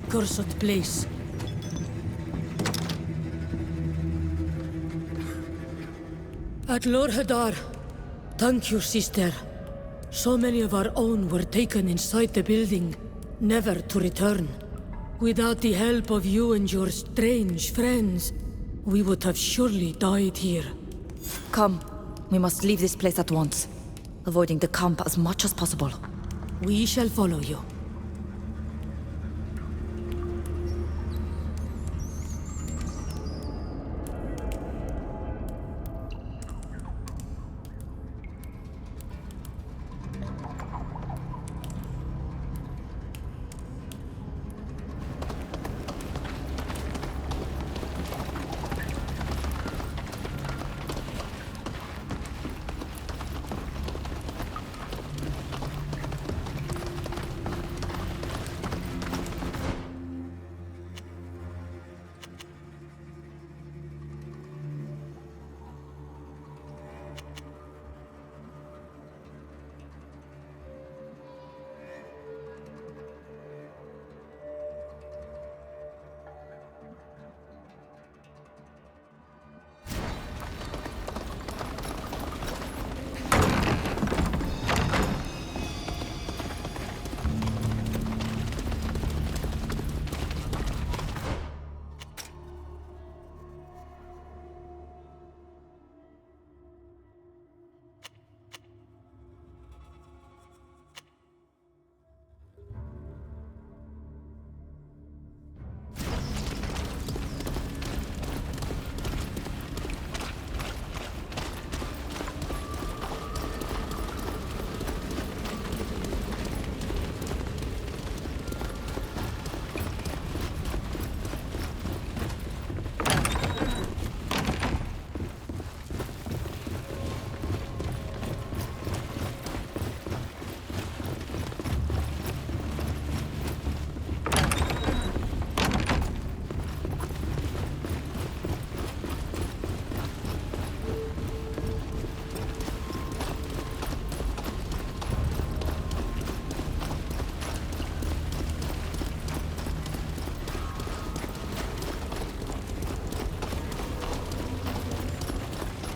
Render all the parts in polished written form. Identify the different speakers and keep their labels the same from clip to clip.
Speaker 1: cursed place. At Lorhadar. Thank you, sister. So many of our own were taken inside the building, never to return. Without the help of you and your strange friends, we would have surely died here.
Speaker 2: Come, we must leave this place at once, avoiding the camp as much as possible.
Speaker 1: We shall follow you.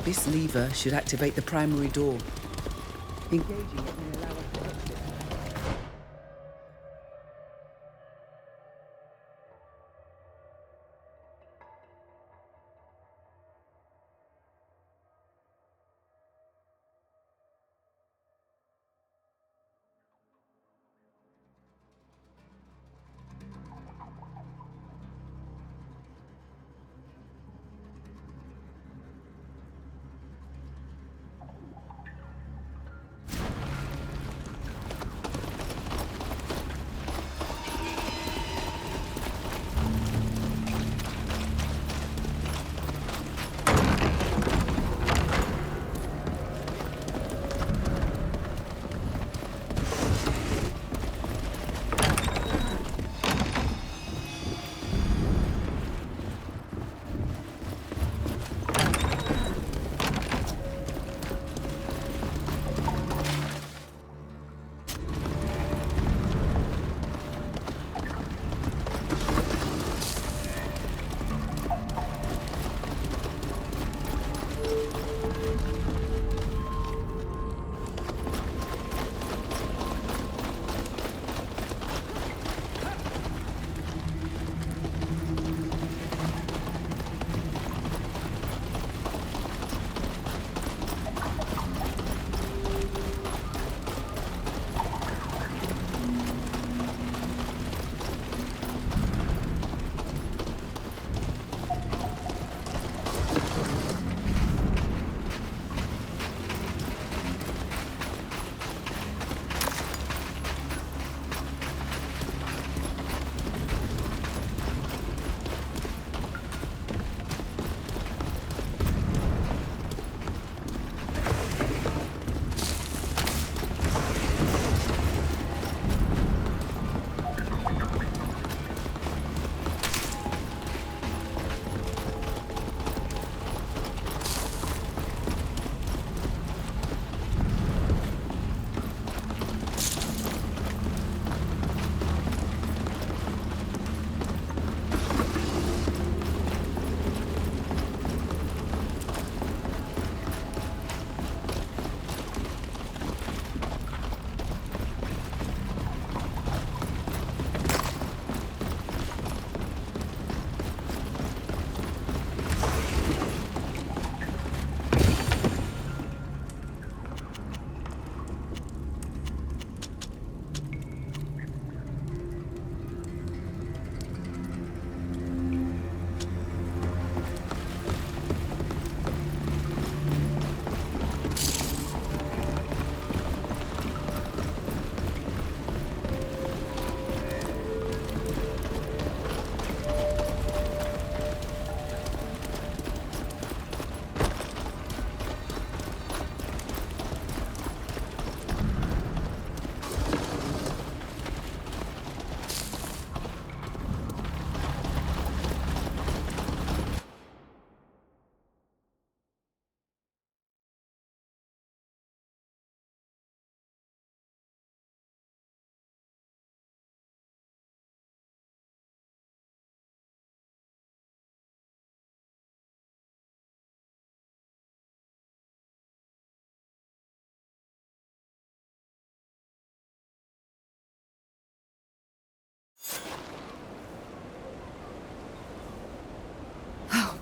Speaker 3: This lever should activate the primary door. Engaging it may allow us to exit.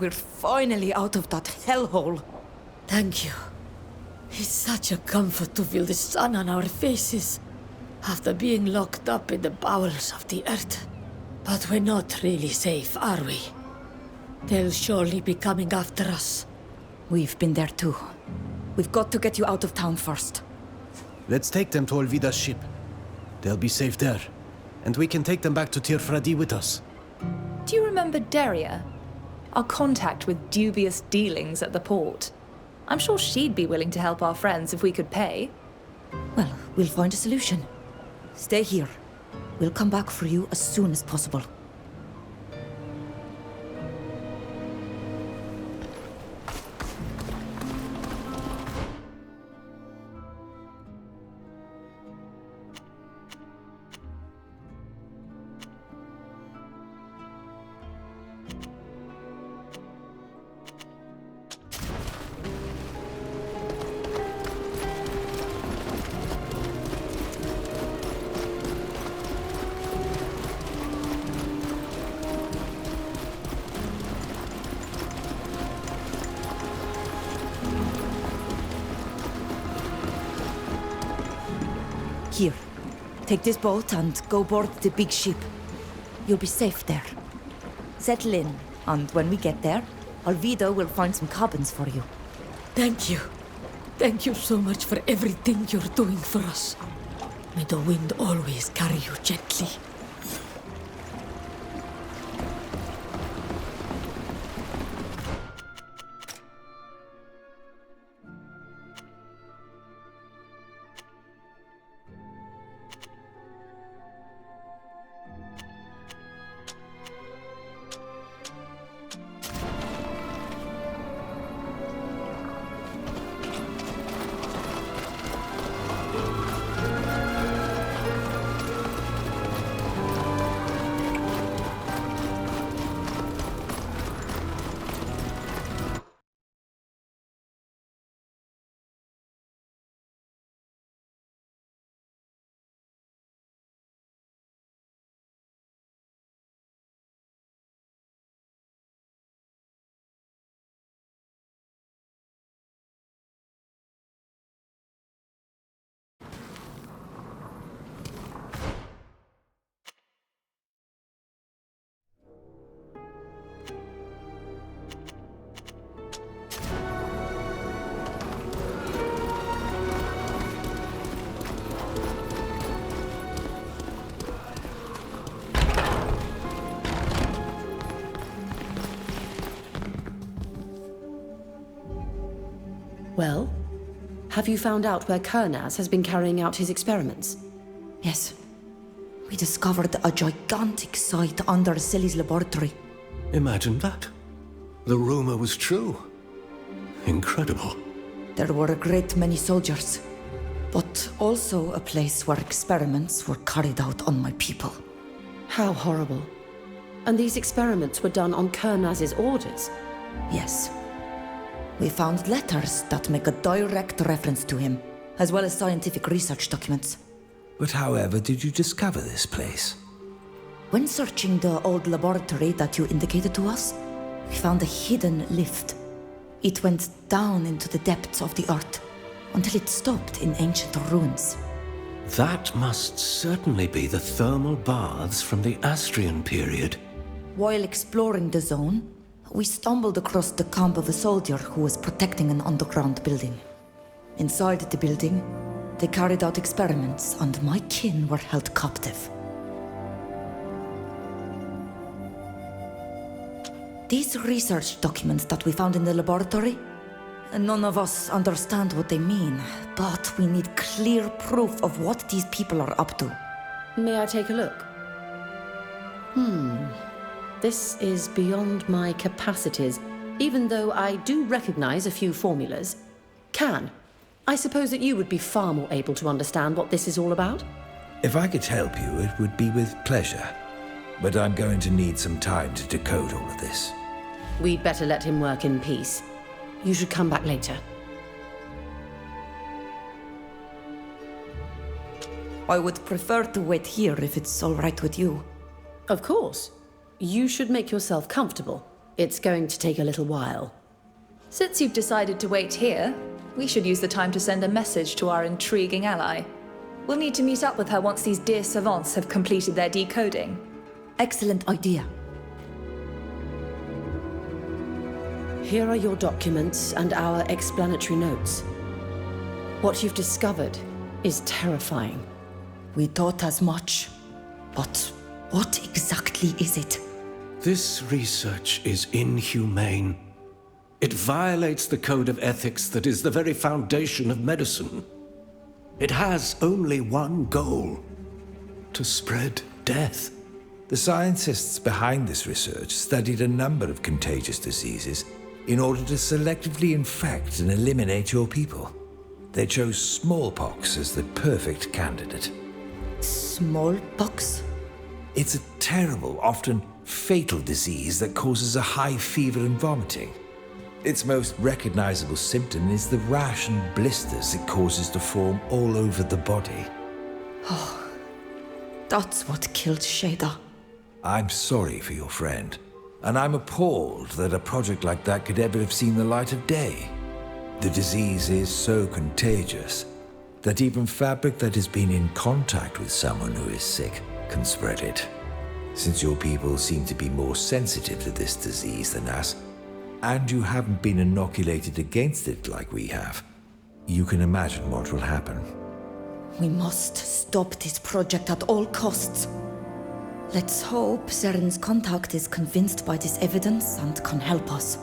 Speaker 2: we're finally out of that hellhole.
Speaker 1: Thank you. It's such a comfort to feel the sun on our faces after being locked up in the bowels of the earth. But we're not really safe, are we? They'll surely be coming after us.
Speaker 2: We've been there too. We've got to get you out of town first.
Speaker 4: Let's take them to Olvida's ship. They'll be safe there. And we can take them back to Tirfradi with us.
Speaker 5: Do you remember Deria? Our contact with dubious dealings at the port. I'm sure she'd be willing to help our friends if we could pay.
Speaker 2: Well, we'll find a solution. Stay here. We'll come back for you as soon as possible. Here, take this boat and go board the big ship. You'll be safe there. Settle in, and when we get there, Olvida will find some cabins for you.
Speaker 1: Thank you. Thank you so much for everything you're doing for us. May the wind always carry you gently.
Speaker 6: Well, have you found out where Kernaz has been carrying out his experiments?
Speaker 2: Yes. We discovered a gigantic site under Celi's laboratory.
Speaker 7: Imagine that. The rumor was true. Incredible.
Speaker 2: There were a great many soldiers, but also a place where experiments were carried out on my people.
Speaker 6: How horrible. And these experiments were done on Kernaz's orders?
Speaker 2: Yes. We found letters that make a direct reference to him, as well as scientific research documents.
Speaker 8: But however did you discover this place?
Speaker 2: When searching the old laboratory that you indicated to us, we found a hidden lift. It went down into the depths of the earth, until it stopped in ancient ruins.
Speaker 7: That must certainly be the thermal baths from the Astrian period.
Speaker 2: While exploring the zone, we stumbled across the camp of a soldier who was protecting an underground building. Inside the building, they carried out experiments, and my kin were held captive. These research documents that we found in the laboratory, none of us understand what they mean, but we need clear proof of what these people are up to.
Speaker 6: May I take a look? This is beyond my capacities, even though I do recognize a few formulas. Can, I suppose that you would be far more able to understand what this is all about?
Speaker 8: If I could help you, it would be with pleasure. But I'm going to need some time to decode all of this.
Speaker 6: We'd better let him work in peace. You should come back later.
Speaker 2: I would prefer to wait here if it's all right with you.
Speaker 6: Of course. You should make yourself comfortable. it's going to take a little while.
Speaker 5: Since you've decided to wait here, we should use the time to send a message to our intriguing ally. We'll need to meet up with her once these dear savants have completed their decoding.
Speaker 2: Excellent idea.
Speaker 6: Here are your documents and our explanatory notes. What you've discovered is terrifying.
Speaker 2: We thought as much. But what exactly is it?
Speaker 7: This research is inhumane. It violates the code of ethics that is the very foundation of medicine. It has only one goal: to spread death.
Speaker 8: The scientists behind this research studied a number of contagious diseases in order to selectively infect and eliminate your people. They chose smallpox as the perfect candidate.
Speaker 2: Smallpox?
Speaker 8: It's a terrible, often fatal disease that causes a high fever and vomiting. Its most recognizable symptom is the rash and blisters it causes to form all over the body.
Speaker 2: That's what killed Shada.
Speaker 8: I'm sorry for your friend, and I'm appalled that a project like that could ever have seen the light of day. The disease is so contagious that even fabric that has been in contact with someone who is sick can spread it. Since your people seem to be more sensitive to this disease than us, and you haven't been inoculated against it like we have, you can imagine what will happen.
Speaker 2: We must stop this project at all costs. Let's hope Zaren's contact is convinced by this evidence and can help us.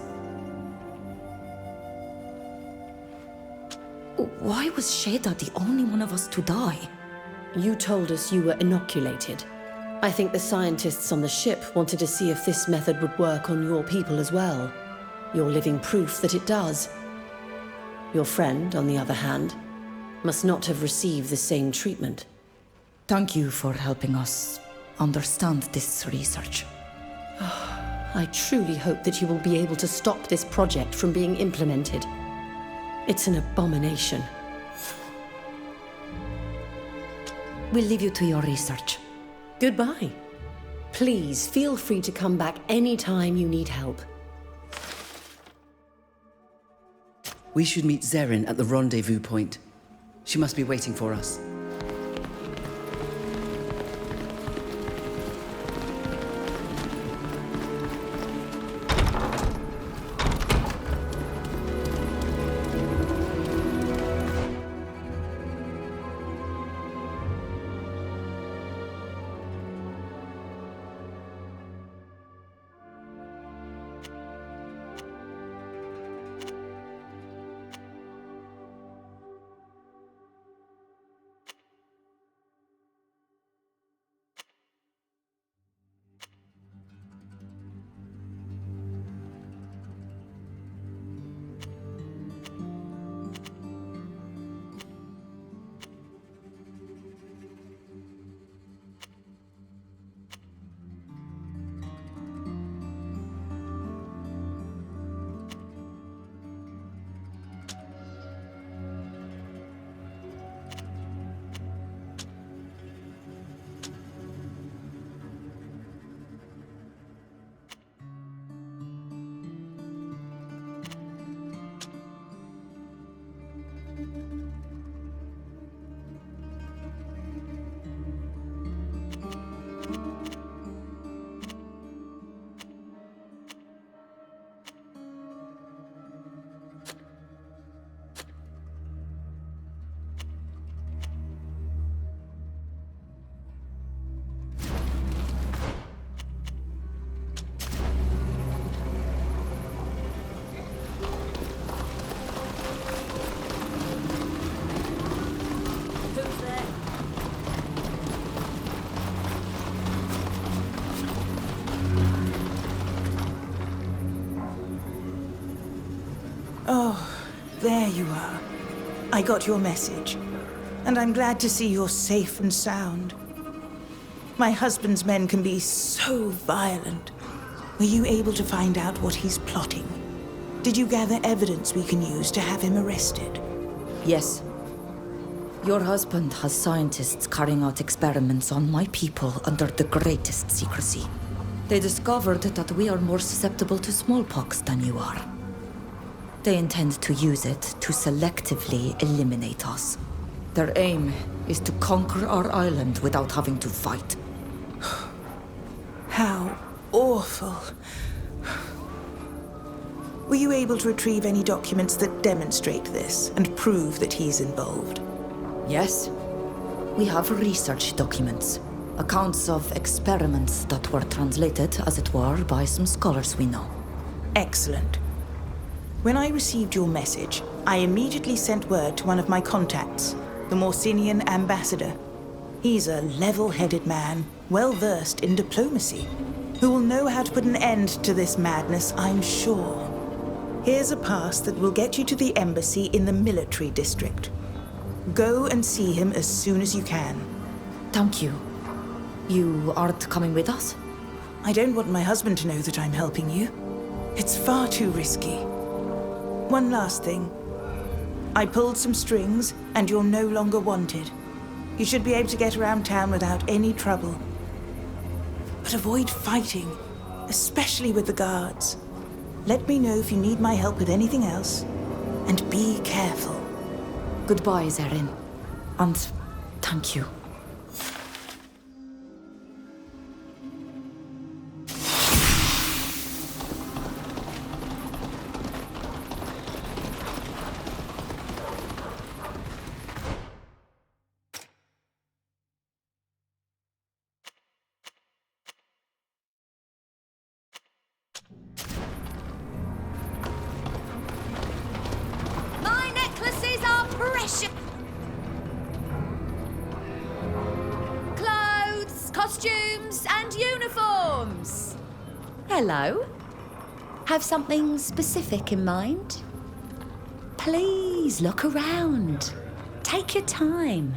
Speaker 2: Why was Shada the only one of us to die?
Speaker 6: You told us you were inoculated. I think the scientists on the ship wanted to see if this method would work on your people as well. You're living proof that it does. Your friend, on the other hand, must not have received the same treatment.
Speaker 2: Thank you for helping us understand this research.
Speaker 6: I truly hope that you will be able to stop this project from being implemented. It's an abomination.
Speaker 2: We'll leave you to your research.
Speaker 6: Goodbye. Please feel free to come back anytime you need help.
Speaker 3: We should meet Zeren at the rendezvous point. She must be waiting for us.
Speaker 9: There you are. I got your message, and I'm glad to see you're safe and sound. My husband's men can be so violent. Were you able to find out what he's plotting? Did you gather evidence we can use to have him arrested?
Speaker 2: Yes. Your husband has scientists carrying out experiments on my people under the greatest secrecy. They discovered that we are more susceptible to smallpox than you are. They intend to use it to selectively eliminate us. Their aim is to conquer our island without having to fight.
Speaker 9: How awful. Were you able to retrieve any documents that demonstrate this and prove that he's involved?
Speaker 2: Yes. We have research documents. Accounts of experiments that were translated, as it were, by some scholars we know.
Speaker 9: Excellent. When I received your message, I immediately sent word to one of my contacts, the Morsinian ambassador. He's a level-headed man, well-versed in diplomacy, who will know how to put an end to this madness, I'm sure. Here's a pass that will get you to the embassy in the military district. Go and see him as soon as you can.
Speaker 2: Thank you. You aren't coming with us?
Speaker 9: I don't want my husband to know that I'm helping you. It's far too risky. One last thing. I pulled some strings, and you're no longer wanted. You should be able to get around town without any trouble. But avoid fighting, especially with the guards. Let me know if you need my help with anything else, and be careful.
Speaker 2: Goodbye, Zarin. And thank you.
Speaker 10: My necklaces are precious. Clothes, costumes, and uniforms. Hello. Have something specific in mind? Please look around. Take your time.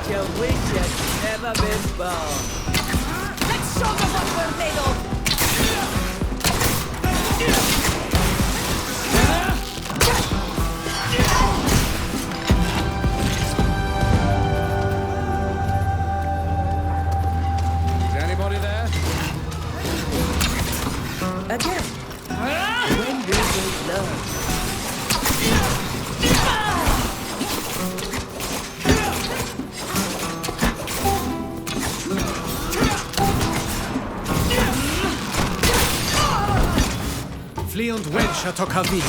Speaker 11: You wish you'd never been born. Let's show them what we're made of!
Speaker 12: Is anybody there?
Speaker 11: Again. When will they learn?
Speaker 4: Flee und Welch, Chateau Cavi.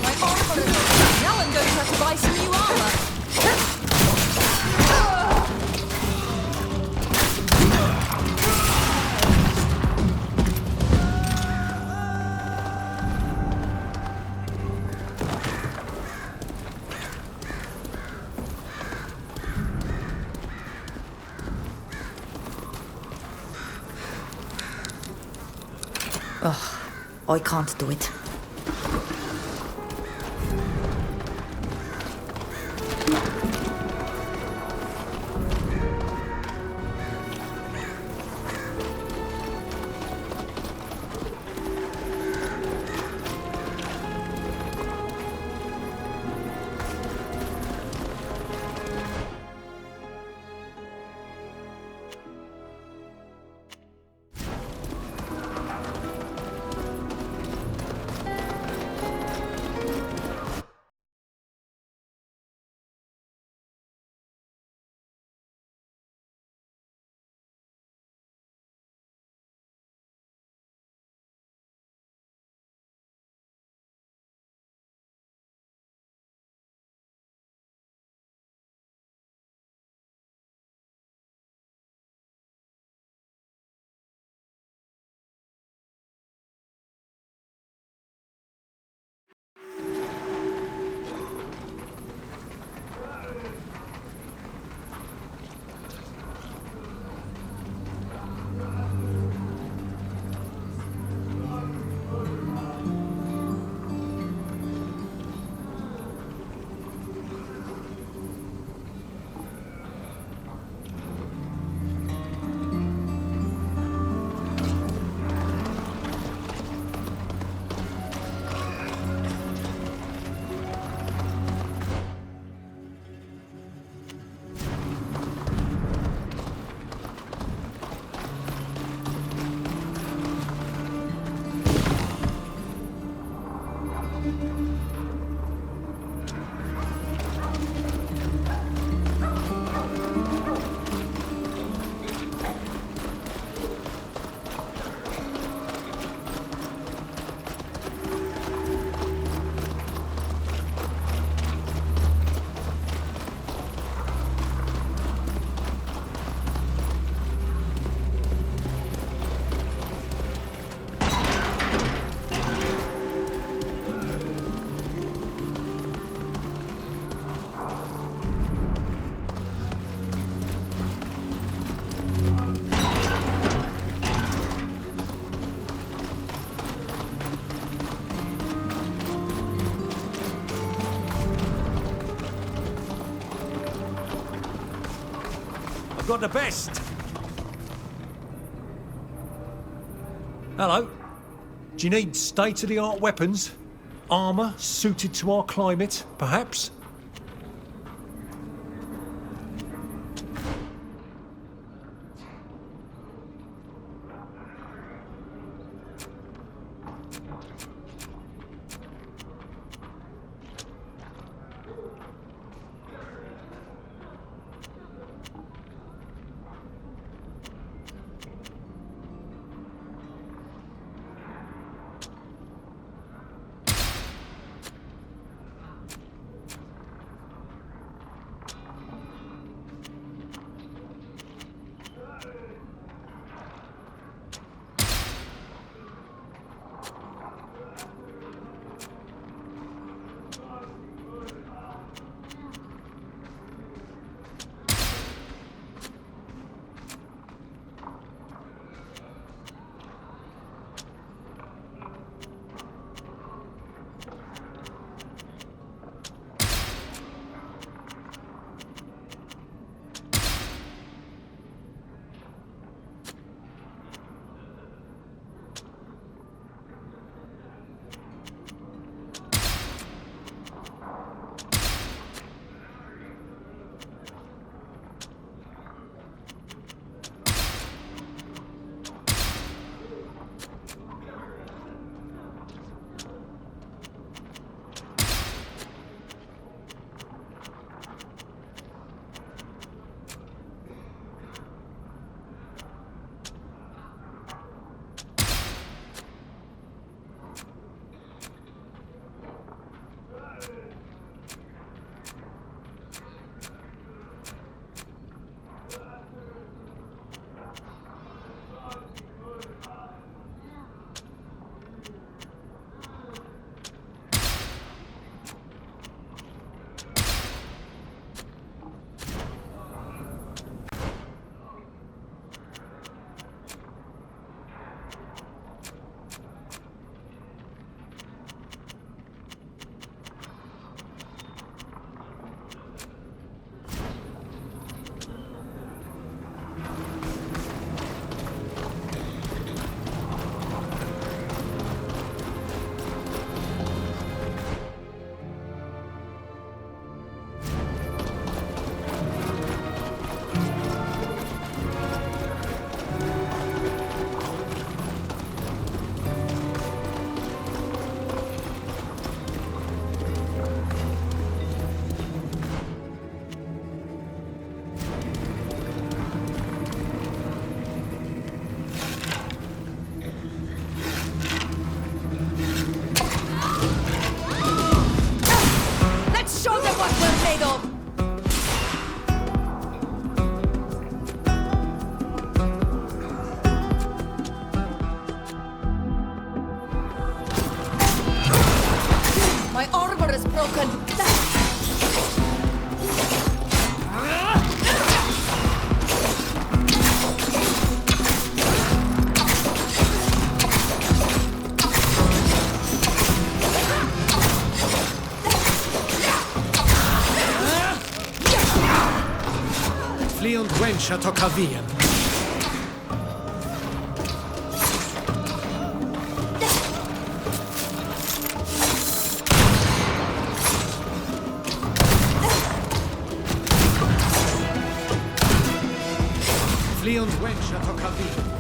Speaker 11: My armor is
Speaker 2: I can't do it.
Speaker 13: I've got the best. Hello. Do you need state-of-the-art weapons? Armour suited to our climate, perhaps?
Speaker 10: made of? My armor is broken.
Speaker 4: Flee und wench at Okavien. Flee und wench at Okavien.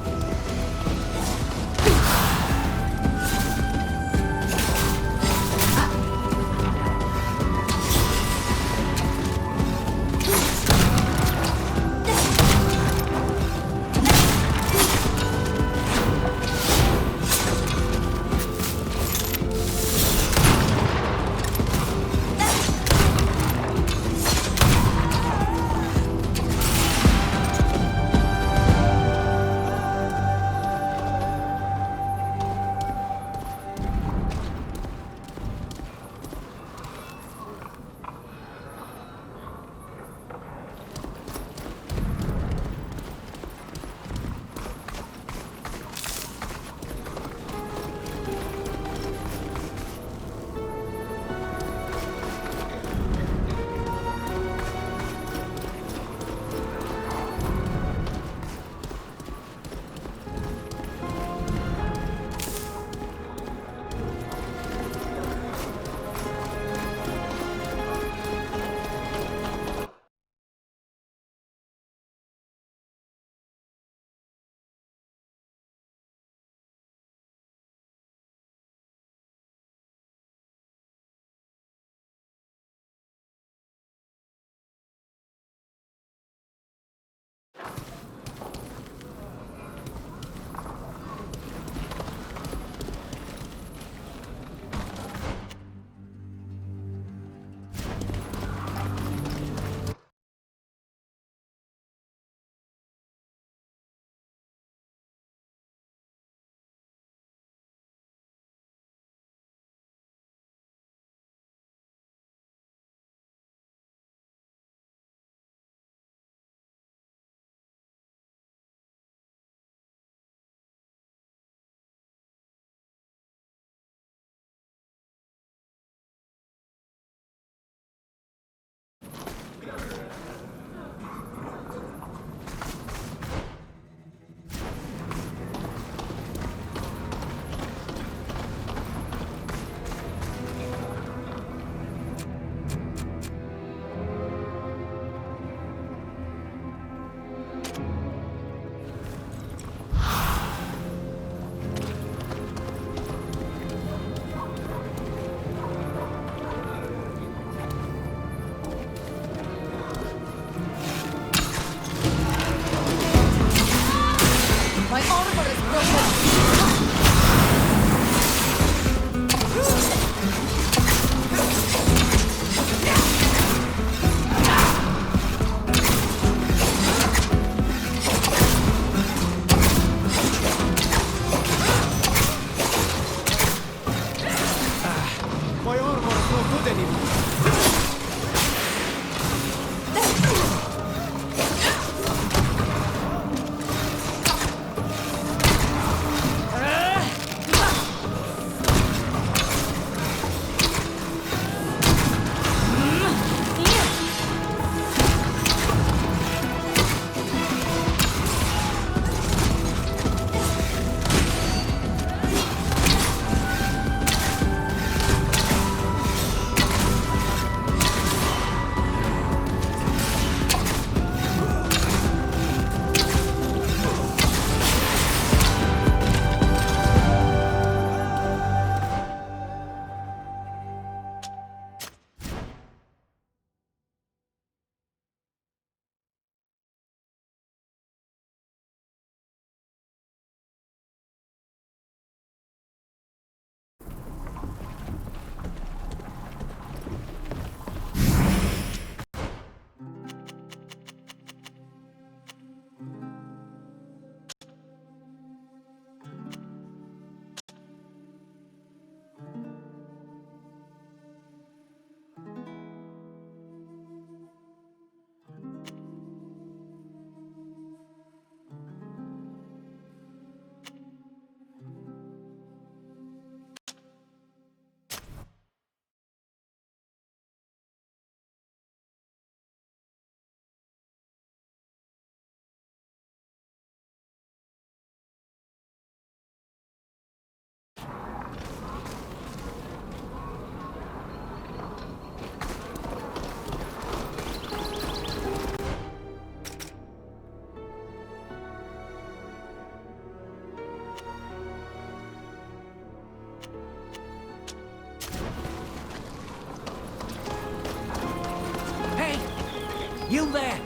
Speaker 7: You there!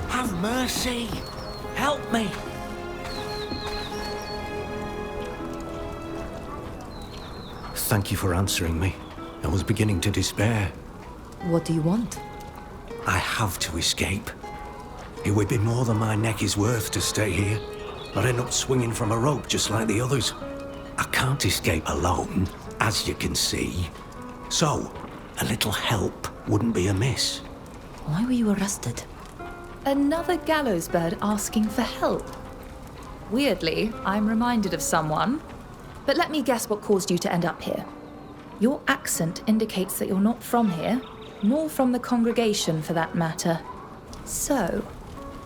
Speaker 7: Have mercy! Help me! Thank you for answering me. I was beginning to despair.
Speaker 2: What do you want?
Speaker 7: I have to escape. It would be more than my neck is worth to stay here. I'd end up swinging from a rope just like the others. I can't escape alone, as you can see. So, a little help wouldn't be amiss.
Speaker 2: Why were you arrested?
Speaker 5: Another gallows bird asking for help. Weirdly, I'm reminded of someone. But let me guess what caused you to end up here. Your accent indicates that you're not from here, nor from the congregation for that matter. So,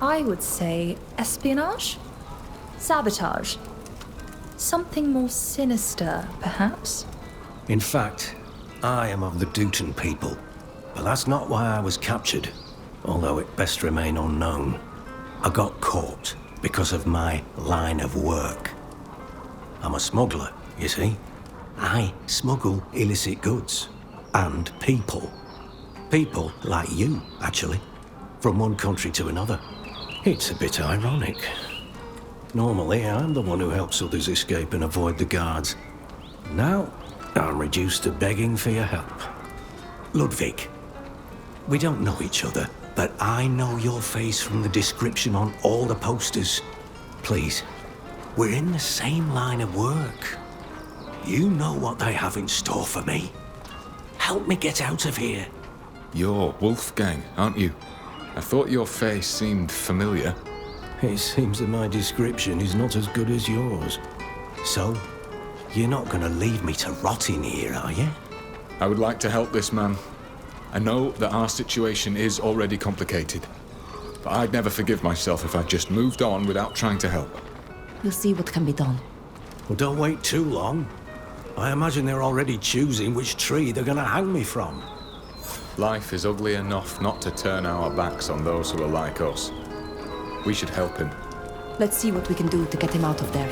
Speaker 5: I would say espionage? Sabotage? Something more sinister, perhaps?
Speaker 7: In fact, I am of the Dootan people. But that's not why I was captured, although it best remain unknown. I got caught because of my line of work. I'm a smuggler, you see. I smuggle illicit goods. And people. People like you, actually. From one country to another. It's a bit ironic. Normally, I'm the one who helps others escape and avoid the guards. Now, I'm reduced to begging for your help. Ludwig, we don't know each other, but I know your face from the description on all the posters. Please, we're in the same line of work. You know what they have in store for me. Help me get out of here.
Speaker 12: You're Wolfgang, aren't you? I thought your face seemed familiar.
Speaker 7: It seems that my description is not as good as yours. So, you're not gonna leave me to rot in here, are you?
Speaker 12: I would like to help this man. I know that our situation is already complicated, but I'd never forgive myself if I just moved on without trying to help.
Speaker 2: You'll see what can be done.
Speaker 7: Well, don't wait too long. I imagine they're already choosing which tree they're gonna hang me from.
Speaker 12: Life is ugly enough not to turn our backs on those who are like us. We should help him.
Speaker 2: Let's see what we can do to get him out of there.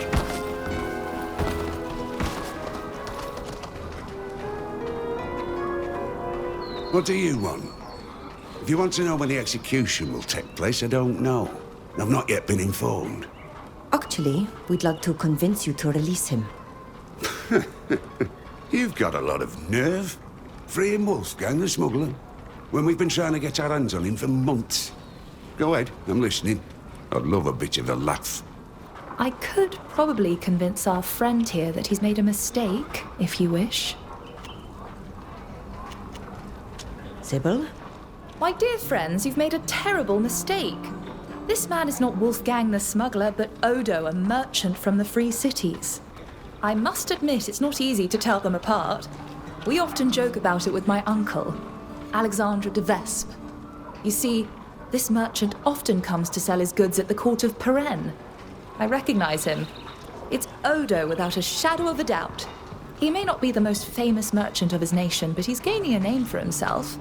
Speaker 14: What do you want? If you want to know when the execution will take place, I don't know. I've not yet been informed.
Speaker 2: Actually, we'd like to convince you to release him.
Speaker 14: You've got a lot of nerve. Freeing Wolfgang the smuggler, when we've been trying to get our hands on him for months. Go ahead, I'm listening. I'd love a bit of a laugh.
Speaker 5: I could probably convince our friend here that he's made a mistake, if you wish.
Speaker 2: Sybil?
Speaker 5: My dear friends, you've made a terrible mistake. This man is not Wolfgang the smuggler, but Odo, a merchant from the Free Cities. I must admit it's not easy to tell them apart. We often joke about it with my uncle, Alexandre de Vespe. You see, this merchant often comes to sell his goods at the court of Peren. I recognize him. It's Odo without a shadow of a doubt. He may not be the most famous merchant of his nation, but he's gaining a name for himself.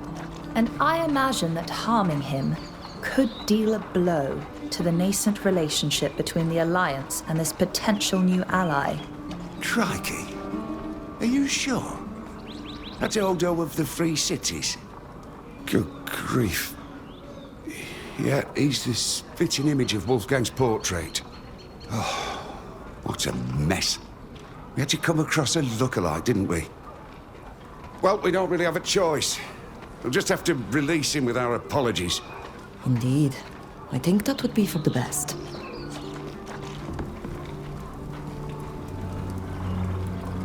Speaker 5: And I imagine that harming him could deal a blow to the nascent relationship between the Alliance and this potential new ally.
Speaker 14: Crikey. Are you sure? That's Odo of the Free Cities. Good grief. Yeah, he's the spitting image of Wolfgang's portrait. Oh, what a mess. We had to come across a lookalike, didn't we? Well, we don't really have a choice. We'll just have to release him with our apologies.
Speaker 2: Indeed. I think that would be for the best.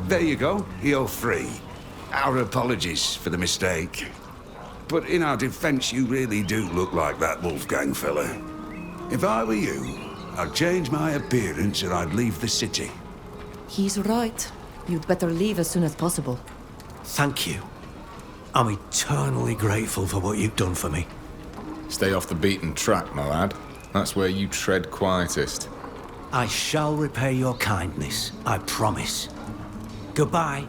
Speaker 14: There you go. You're free. Our apologies for the mistake. But in our defense, you really do look like that Wolfgang fella. If I were you, I'd change my appearance and I'd leave the city.
Speaker 2: He's right. You'd better leave as soon as possible.
Speaker 7: Thank you. I'm eternally grateful for what you've done for me.
Speaker 12: Stay off the beaten track, my lad. That's where you tread quietest.
Speaker 7: I shall repay your kindness, I promise. Goodbye.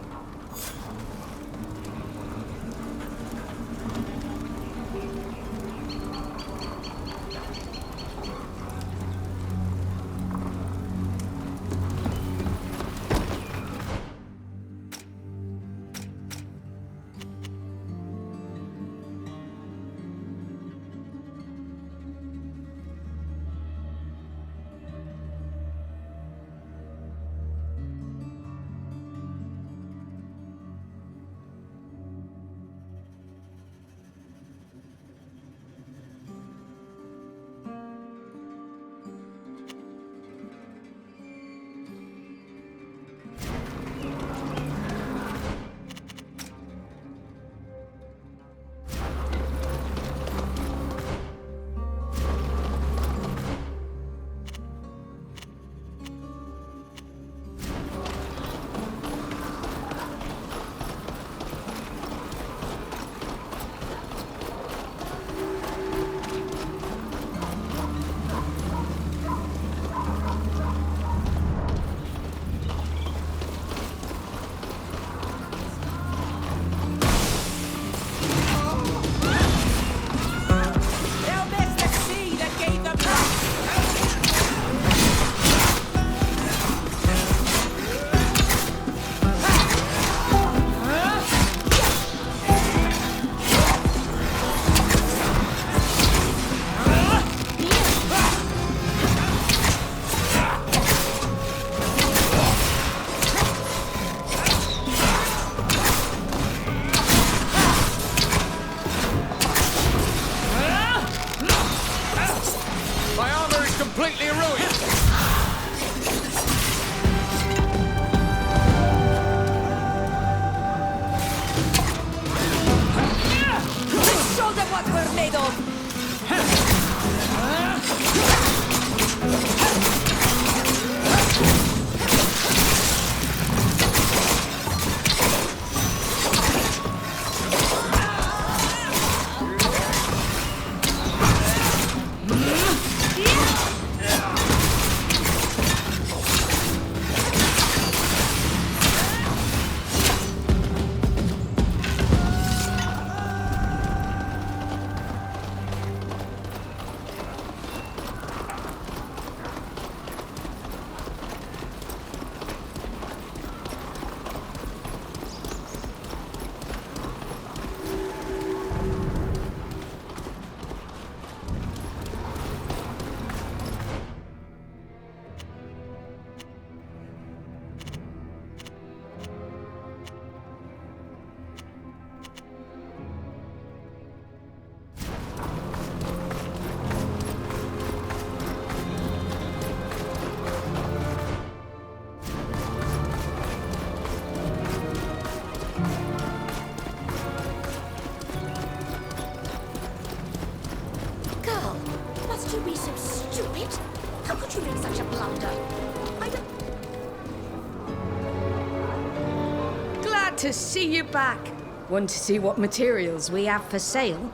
Speaker 10: to be so stupid? How could you make such a blunder? I don't...
Speaker 15: Glad to see you back. Want to see what materials we have for sale?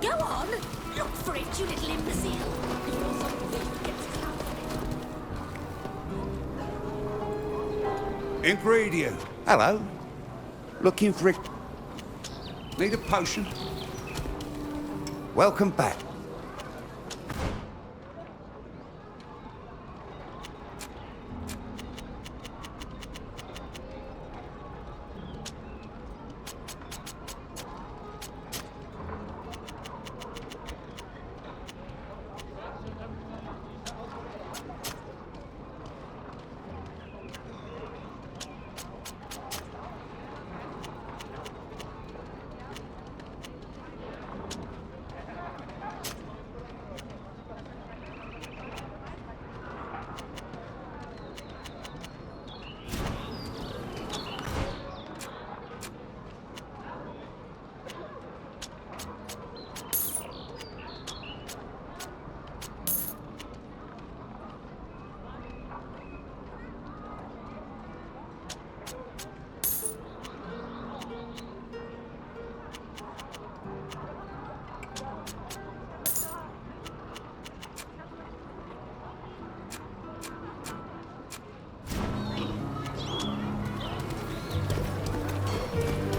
Speaker 10: Go on! Look for it, you little imbecile! Before some thief gets clout.
Speaker 14: Ingredient. Hello. Looking for it. Need a potion? Welcome back.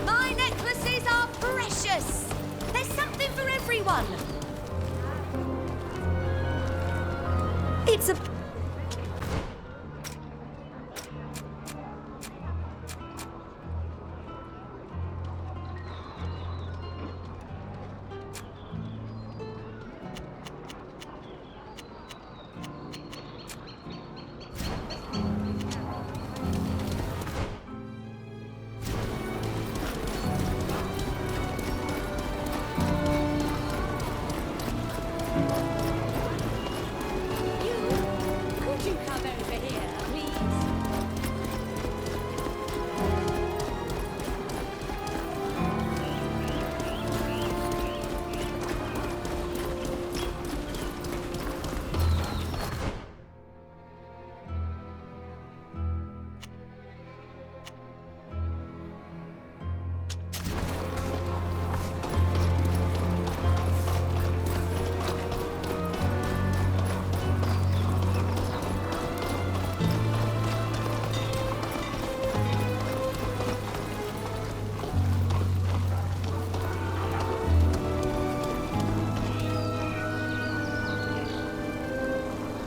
Speaker 10: My necklaces are precious! There's something for everyone! It's a... Could you come over here, please?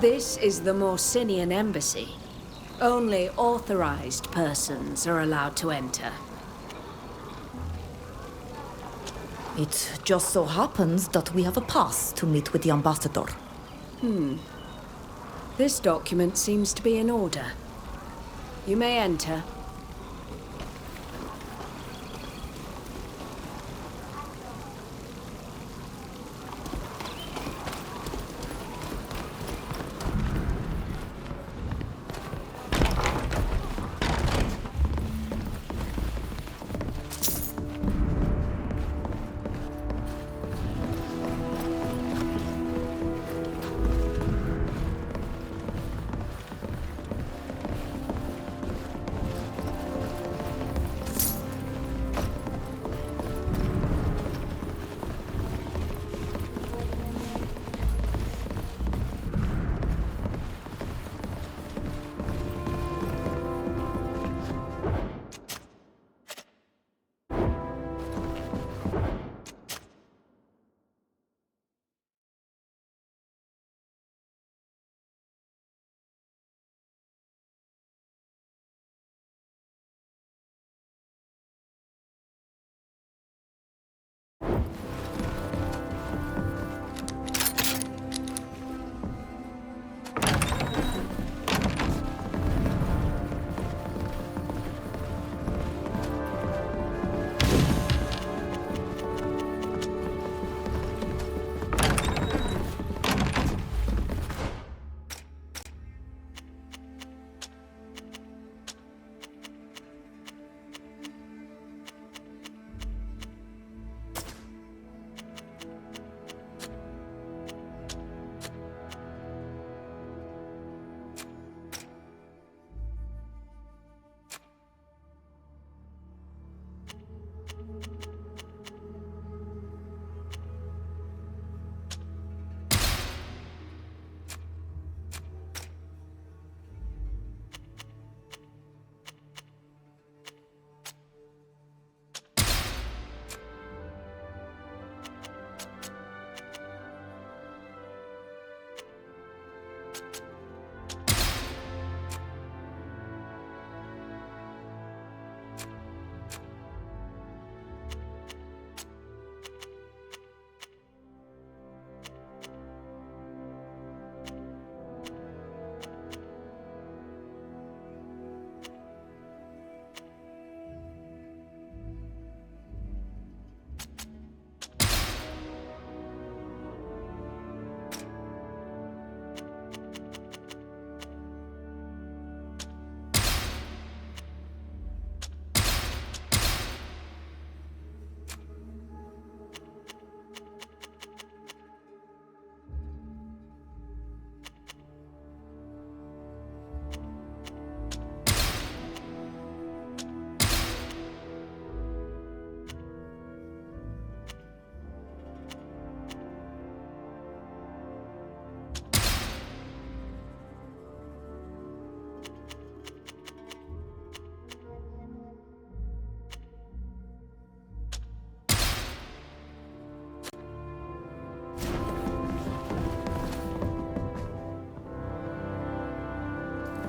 Speaker 15: This is the Morsinian embassy. Only authorized persons are allowed to enter.
Speaker 2: It just so happens that we have a pass to meet with the ambassador.
Speaker 15: This document seems to be in order. You may enter.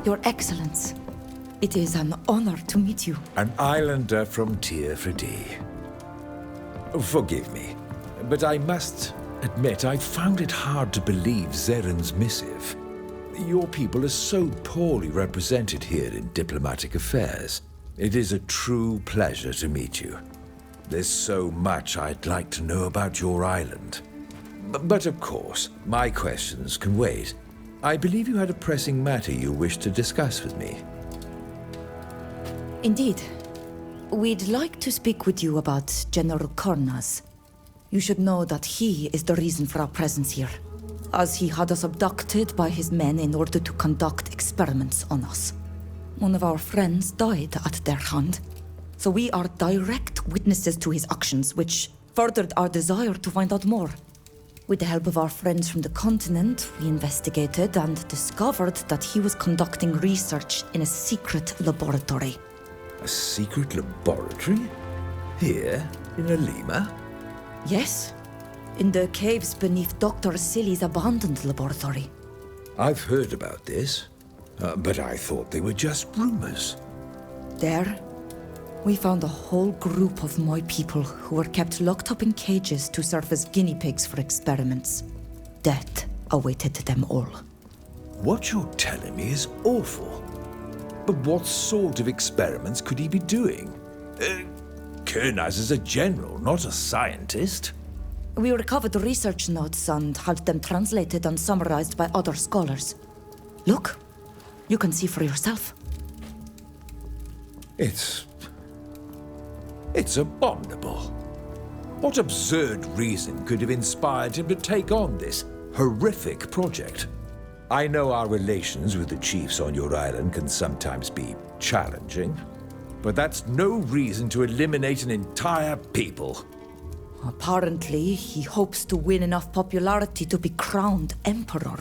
Speaker 2: Your Excellence, it is an honor to meet you.
Speaker 8: An islander from Tir Fredi. Forgive me, but I must admit I found it hard to believe Zeren's missive. Your people are so poorly represented here in diplomatic affairs. It is a true pleasure to meet you. There's so much I'd like to know about your island. But of course, my questions can wait. I believe you had a pressing matter you wished to discuss with me.
Speaker 2: Indeed. We'd like to speak with you about General Kornaz. You should know that he is the reason for our presence here, as he had us abducted by his men in order to conduct experiments on us. One of our friends died at their hand, so we are direct witnesses to his actions, which furthered our desire to find out more. With the help of our friends from the continent, we investigated and discovered that he was conducting research in a secret laboratory.
Speaker 8: A secret laboratory? Here, in Alima?
Speaker 2: Yes, in the caves beneath Dr. Silly's abandoned laboratory.
Speaker 8: I've heard about this, but I thought they were just rumors.
Speaker 2: There, we found a whole group of my people who were kept locked up in cages to serve as guinea pigs for experiments. Death awaited them all.
Speaker 8: What you're telling me is awful. But what sort of experiments could he be doing? Kornaz is a general, not a scientist.
Speaker 2: We recovered research notes and had them translated and summarized by other scholars. Look, you can see for yourself.
Speaker 8: It's abominable. What absurd reason could have inspired him to take on this horrific project? I know our relations with the chiefs on your island can sometimes be challenging, but that's no reason to eliminate an entire people.
Speaker 2: Apparently, he hopes to win enough popularity to be crowned emperor.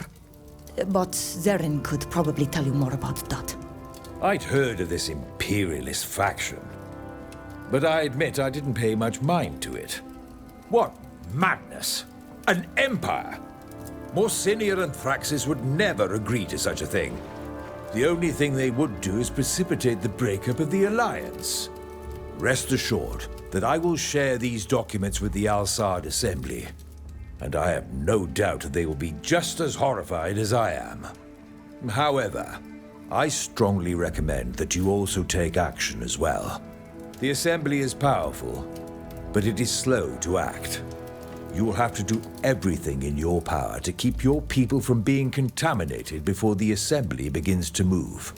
Speaker 2: But Zeren could probably tell you more about that.
Speaker 8: I'd heard of this imperialist faction, but I admit I didn't pay much mind to it. What madness! An empire! Morsinia and Thraxis would never agree to such a thing. The only thing they would do is precipitate the breakup of the Alliance. Rest assured that I will share these documents with the Al-Sad Assembly, and I have no doubt that they will be just as horrified as I am. However, I strongly recommend that you also take action as well. The Assembly is powerful, but it is slow to act. You will have to do everything in your power to keep your people from being contaminated before the Assembly begins to move.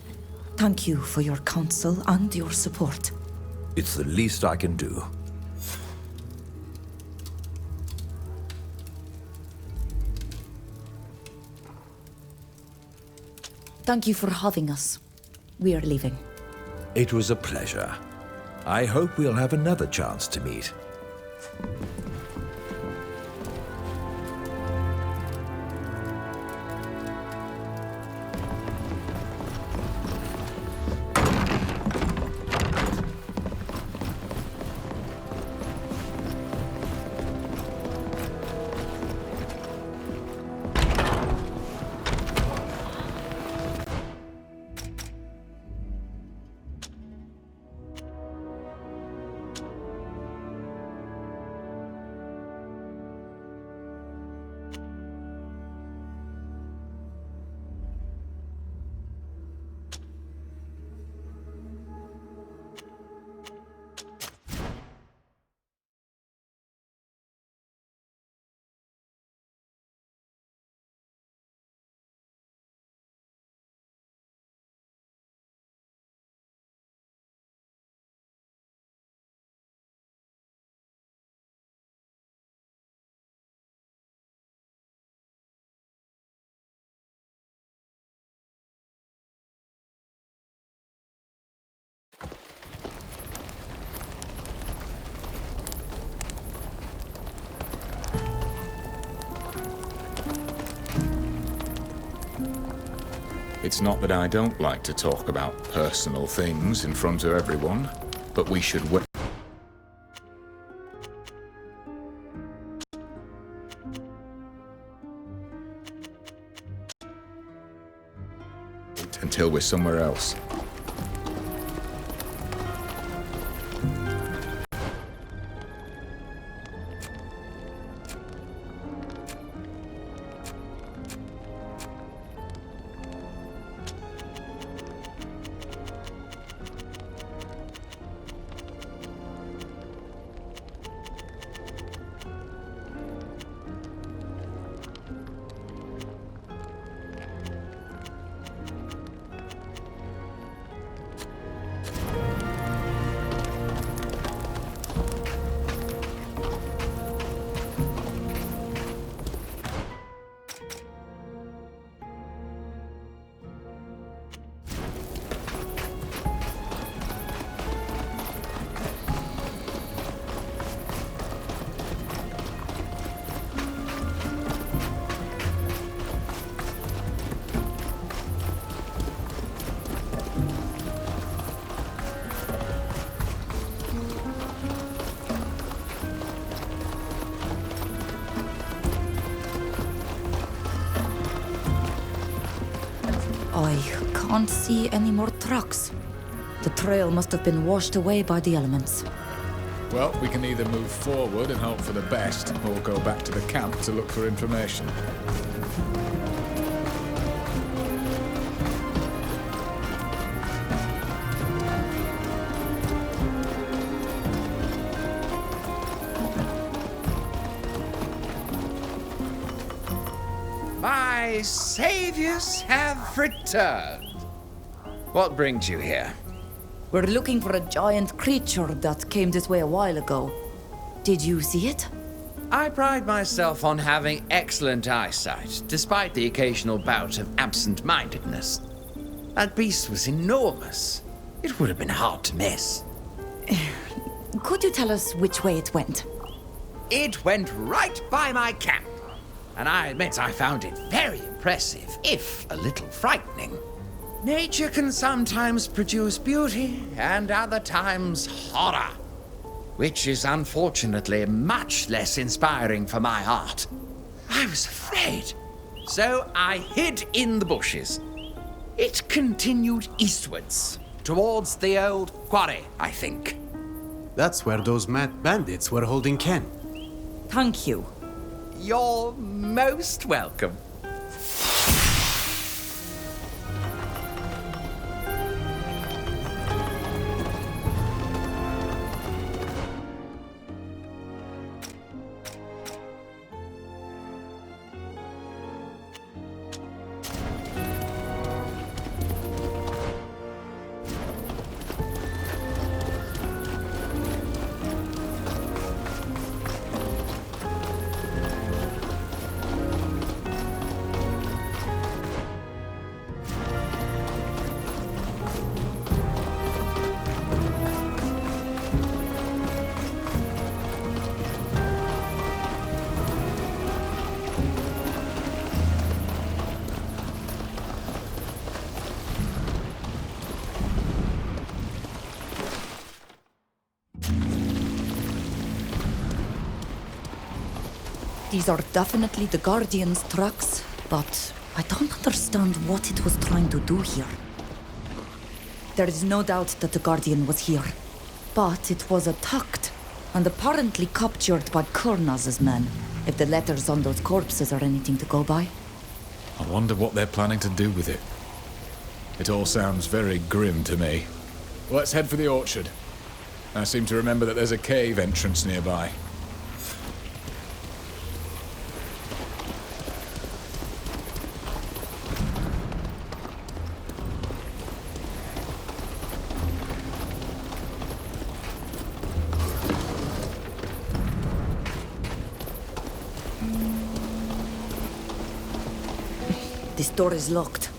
Speaker 2: Thank you for your counsel and your support.
Speaker 8: It's the least I can do.
Speaker 2: Thank you for having us. We are leaving.
Speaker 8: It was a pleasure. I hope we'll have another chance to meet.
Speaker 12: It's not that I don't like to talk about personal things in front of everyone, but we should wait until we're somewhere else.
Speaker 2: I can't see any more trucks. The trail must have been washed away by the elements.
Speaker 12: Well, we can either move forward and hope for the best, or go back to the camp to look for information.
Speaker 16: My saviors have returned. What brings you here?
Speaker 2: We're looking for a giant creature that came this way a while ago. Did you see it?
Speaker 16: I pride myself on having excellent eyesight, despite the occasional bout of absent-mindedness. That beast was enormous. It would have been hard to miss.
Speaker 2: Could you tell us which way it went?
Speaker 16: It went right by my camp. And I admit I found it very impressive, if a little frightening. Nature can sometimes produce beauty, and other times horror, which is unfortunately much less inspiring for my art. I was afraid, so I hid in the bushes. It continued eastwards, towards the old quarry, I think.
Speaker 4: That's where those mad bandits were holding Ken.
Speaker 2: Thank you.
Speaker 16: You're most welcome.
Speaker 2: These are definitely the Guardian's trucks, but I don't understand what it was trying to do here. There is no doubt that the Guardian was here, but it was attacked and apparently captured by Kurnaz's men, if the letters on those corpses are anything to go by.
Speaker 12: I wonder what they're planning to do with it. It all sounds very grim to me. Let's head for the orchard. I seem to remember that there's a cave entrance nearby.
Speaker 2: This door is locked.